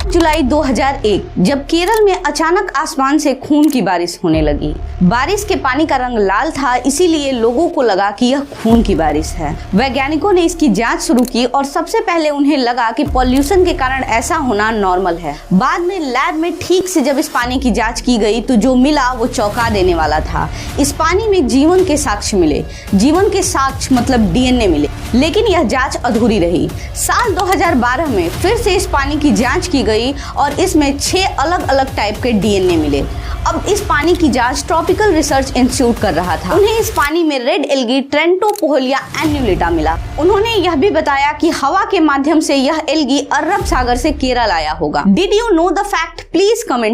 जुलाई 2001 जब केरल में अचानक आसमान से खून की बारिश होने लगी। बारिश के पानी का रंग लाल था, इसीलिए लोगों को लगा कि यह खून की बारिश है। वैज्ञानिकों ने इसकी जांच शुरू की और सबसे पहले उन्हें लगा कि पॉल्यूशन के कारण ऐसा होना नॉर्मल है। बाद में लैब में ठीक से जब इस पानी की जांच की गई तो जो मिला वो चौंका देने वाला था। इस पानी में जीवन के साक्ष्य मिले। जीवन के साक्ष्य मतलब डीएनए मिले, लेकिन यह जांच अधूरी रही। साल 2012 में फिर से इस पानी की जांच की गई और इसमें 6 अलग अलग टाइप के डीएनए मिले। अब इस पानी की जांच ट्रॉपिकल रिसर्च इंस्टीट्यूट कर रहा था। उन्हें इस पानी में रेड एल्गी ट्रेंटोपोलिया एन्युलेटा मिला। उन्होंने यह भी बताया कि हवा के माध्यम से यह एल्गी अरब सागर से केरल आया होगा। Did you know the fact? Please comment.